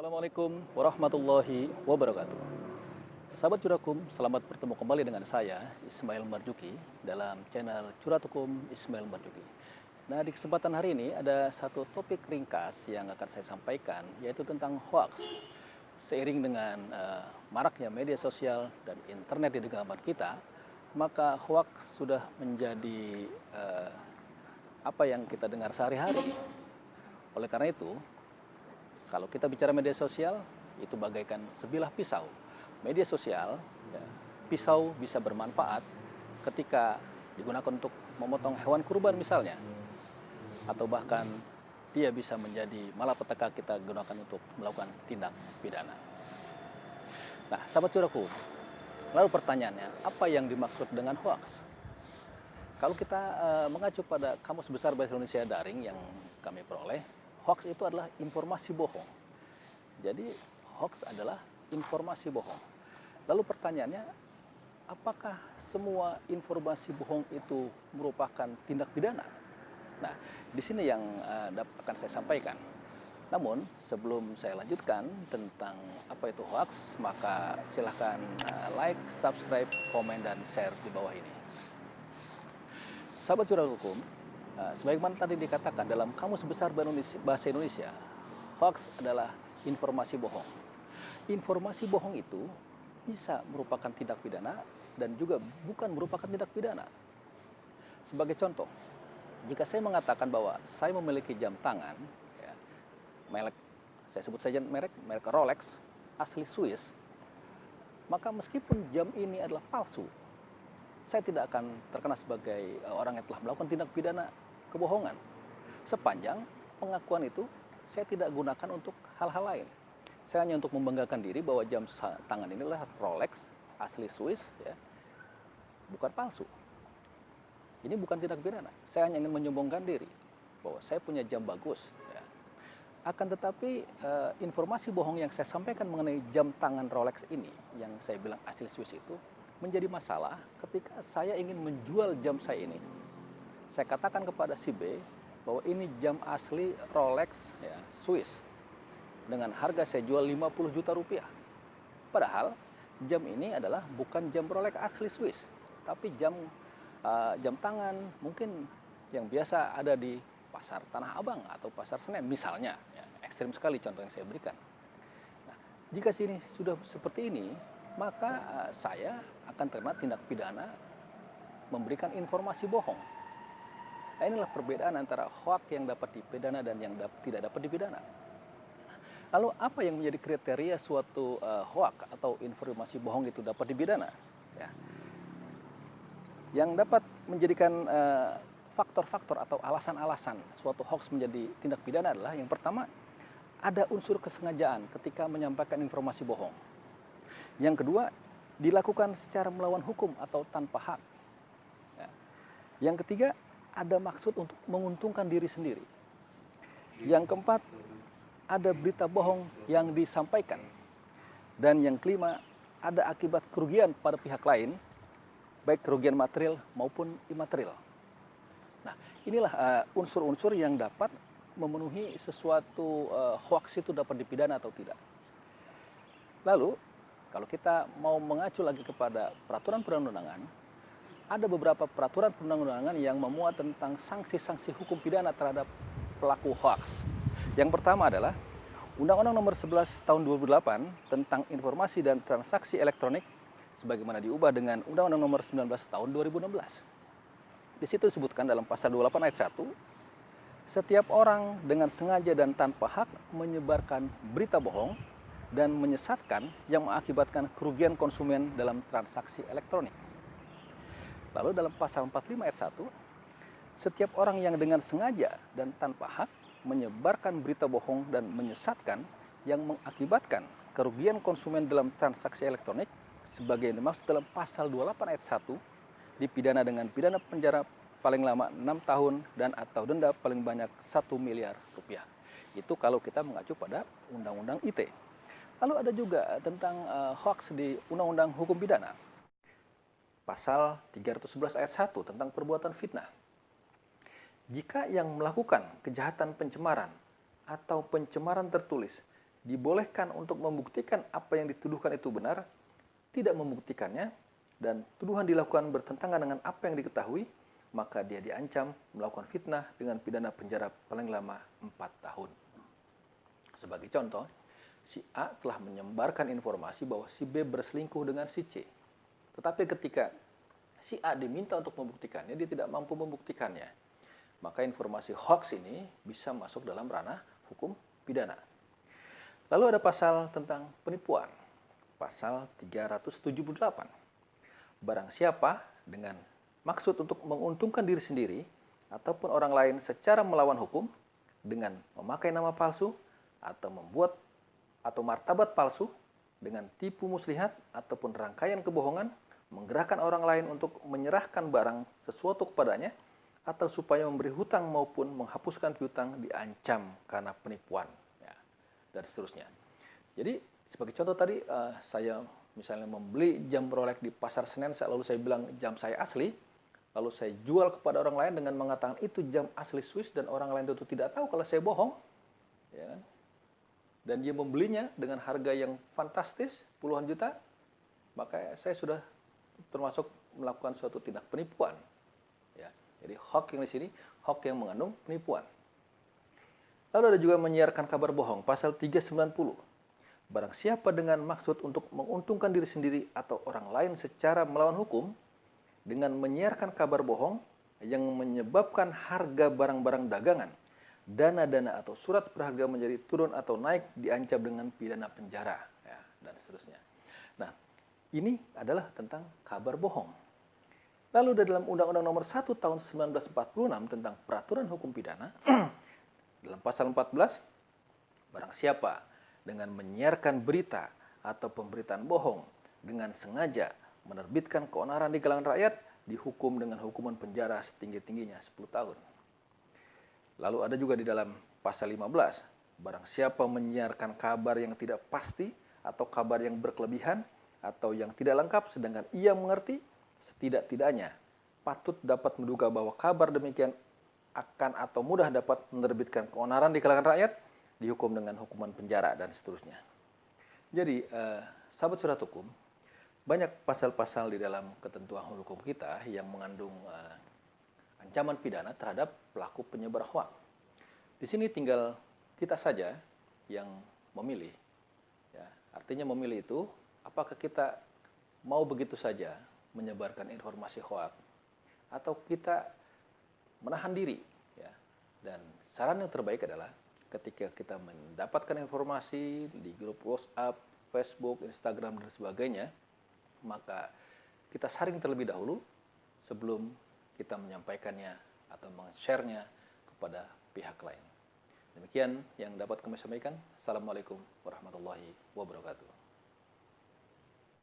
Assalamualaikum warahmatullahi wabarakatuh. Sahabat Curakum, selamat bertemu kembali dengan saya, Ismail Marjuki, dalam channel Curatukum Ismail Marjuki. Nah, di kesempatan hari ini ada satu topik ringkas yang akan saya sampaikan, yaitu tentang hoax. Seiring dengan maraknya media sosial dan internet di genggaman kita, maka hoax sudah menjadi apa yang kita dengar sehari-hari. Oleh karena itu, kalau kita bicara media sosial, itu bagaikan sebilah pisau. Media sosial, ya, pisau bisa bermanfaat ketika digunakan untuk memotong hewan kurban misalnya, atau bahkan dia bisa menjadi malapetaka kita gunakan untuk melakukan tindak pidana. Nah, sahabat curaku, lalu pertanyaannya, apa yang dimaksud dengan hoax? Kalau kita mengacu pada Kamus Besar Bahasa Indonesia Daring yang kami peroleh, hoax itu adalah informasi bohong. Jadi hoax adalah informasi bohong. Lalu pertanyaannya, apakah semua informasi bohong itu merupakan tindak pidana? Nah, di sini yang akan saya sampaikan. Namun sebelum saya lanjutkan tentang apa itu hoax, maka silahkan like, subscribe, komen, dan share di bawah ini. Sahabat Curah Hukum, sebagaimana tadi dikatakan dalam Kamus Besar Bahasa Indonesia, hoax adalah informasi bohong. Informasi bohong itu bisa merupakan tindak pidana dan juga bukan merupakan tindak pidana. Sebagai contoh, jika saya mengatakan bahwa saya memiliki jam tangan, ya, merek, saya sebut saja merek Rolex, asli Swiss, maka meskipun jam ini adalah palsu, saya tidak akan terkena sebagai orang yang telah melakukan tindak pidana kebohongan. Sepanjang pengakuan itu saya tidak gunakan untuk hal-hal lain. Saya hanya untuk membanggakan diri bahwa jam tangan ini adalah Rolex asli Swiss, ya, bukan palsu. Ini bukan tindak pidana. Saya hanya ingin menyombongkan diri bahwa saya punya jam bagus. Ya. Akan tetapi informasi bohong yang saya sampaikan mengenai jam tangan Rolex ini, yang saya bilang asli Swiss itu, menjadi masalah ketika saya ingin menjual jam saya ini. Saya katakan kepada si B bahwa ini jam asli Rolex, ya, Swiss, dengan harga saya jual 50 juta rupiah. Padahal jam ini adalah bukan jam Rolex asli Swiss, tapi jam tangan mungkin yang biasa ada di pasar Tanah Abang atau pasar Senen misalnya. Ya, ekstrim sekali contoh yang saya berikan. Nah, jika sini sudah seperti ini, maka saya akan terkena tindak pidana memberikan informasi bohong. Nah, inilah perbedaan antara hoax yang dapat dipidana dan yang tidak dapat dipidana. Lalu apa yang menjadi kriteria suatu hoax atau informasi bohong itu dapat dipidana? Ya. Yang dapat menjadikan faktor-faktor atau alasan-alasan suatu hoax menjadi tindak pidana adalah yang pertama, ada unsur kesengajaan ketika menyampaikan informasi bohong. Yang kedua, dilakukan secara melawan hukum atau tanpa hak. Ya. Yang ketiga, ada maksud untuk menguntungkan diri sendiri. Yang keempat, ada berita bohong yang disampaikan. Dan yang kelima, ada akibat kerugian pada pihak lain, baik kerugian material maupun imaterial. Nah, inilah unsur-unsur yang dapat memenuhi sesuatu hoax itu dapat dipidana atau tidak. Lalu, kalau kita mau mengacu lagi kepada peraturan perundang-undangan, ada beberapa peraturan perundang-undangan yang memuat tentang sanksi-sanksi hukum pidana terhadap pelaku hoax. Yang pertama adalah Undang-Undang Nomor 11 Tahun 2008 tentang Informasi dan Transaksi Elektronik sebagaimana diubah dengan Undang-Undang Nomor 19 Tahun 2016. Di situ disebutkan dalam pasal 28 ayat 1, setiap orang dengan sengaja dan tanpa hak menyebarkan berita bohong dan menyesatkan yang mengakibatkan kerugian konsumen dalam transaksi elektronik. Lalu dalam pasal 45 ayat 1, setiap orang yang dengan sengaja dan tanpa hak menyebarkan berita bohong dan menyesatkan yang mengakibatkan kerugian konsumen dalam transaksi elektronik sebagai yang dimaksud dalam pasal 28 ayat 1 dipidana dengan pidana penjara paling lama 6 tahun dan atau denda paling banyak 1 miliar rupiah. Itu kalau kita mengacu pada Undang-Undang ITE. Lalu ada juga tentang hoax di Undang-Undang Hukum Pidana. Pasal 311 ayat 1 tentang perbuatan fitnah. Jika yang melakukan kejahatan pencemaran atau pencemaran tertulis dibolehkan untuk membuktikan apa yang dituduhkan itu benar, tidak membuktikannya, dan tuduhan dilakukan bertentangan dengan apa yang diketahui, maka dia diancam melakukan fitnah dengan pidana penjara paling lama 4 tahun. Sebagai contoh, si A telah menyebarkan informasi bahwa si B berselingkuh dengan si C. Tetapi ketika si A diminta untuk membuktikannya, dia tidak mampu membuktikannya. Maka informasi hoax ini bisa masuk dalam ranah hukum pidana. Lalu ada pasal tentang penipuan, pasal 378. Barang siapa dengan maksud untuk menguntungkan diri sendiri ataupun orang lain secara melawan hukum dengan memakai nama palsu atau membuat atau martabat palsu dengan tipu muslihat ataupun rangkaian kebohongan, menggerakkan orang lain untuk menyerahkan barang sesuatu kepadanya atau supaya memberi hutang maupun menghapuskan piutang, diancam karena penipuan, ya, dan seterusnya. Jadi sebagai contoh tadi, saya misalnya membeli jam Rolex di pasar Senen, lalu saya bilang jam saya asli, lalu saya jual kepada orang lain dengan mengatakan itu jam asli Swiss, dan orang lain itu tidak tahu kalau saya bohong, ya kan? Dan dia membelinya dengan harga yang fantastis, puluhan juta, maka saya sudah termasuk melakukan suatu tindak penipuan. Ya. Jadi hoax yang di sini, hoax yang mengandung penipuan. Lalu ada juga menyiarkan kabar bohong, pasal 390. Barang siapa dengan maksud untuk menguntungkan diri sendiri atau orang lain secara melawan hukum, dengan menyiarkan kabar bohong yang menyebabkan harga barang-barang dagangan, dana-dana atau surat berharga menjadi turun atau naik, diancam dengan pidana penjara, ya, dan seterusnya. Nah, ini adalah tentang kabar bohong. Lalu dalam Undang-Undang Nomor 1 Tahun 1946 tentang Peraturan Hukum Pidana, dalam pasal 14, barang siapa dengan menyiarkan berita atau pemberitaan bohong dengan sengaja menerbitkan keonaran di kalangan rakyat, dihukum dengan hukuman penjara setinggi-tingginya 10 tahun. Lalu ada juga di dalam pasal 15, barang siapa menyiarkan kabar yang tidak pasti atau kabar yang berkelebihan atau yang tidak lengkap sedangkan ia mengerti, setidak-tidaknya patut dapat menduga bahwa kabar demikian akan atau mudah dapat menerbitkan keonaran di kalangan rakyat, dihukum dengan hukuman penjara, dan seterusnya. Jadi, sahabat surat hukum, banyak pasal-pasal di dalam ketentuan hukum kita yang mengandung ancaman pidana terhadap pelaku penyebar hoax. Di sini tinggal kita saja yang memilih. Ya, artinya memilih itu, apakah kita mau begitu saja menyebarkan informasi hoax, atau kita menahan diri. Ya. Dan saran yang terbaik adalah ketika kita mendapatkan informasi di grup WhatsApp, Facebook, Instagram, dan sebagainya, maka kita saring terlebih dahulu sebelum kita menyampaikannya atau men-share-nya kepada pihak lain. Demikian yang dapat kami sampaikan. Assalamualaikum warahmatullahi wabarakatuh.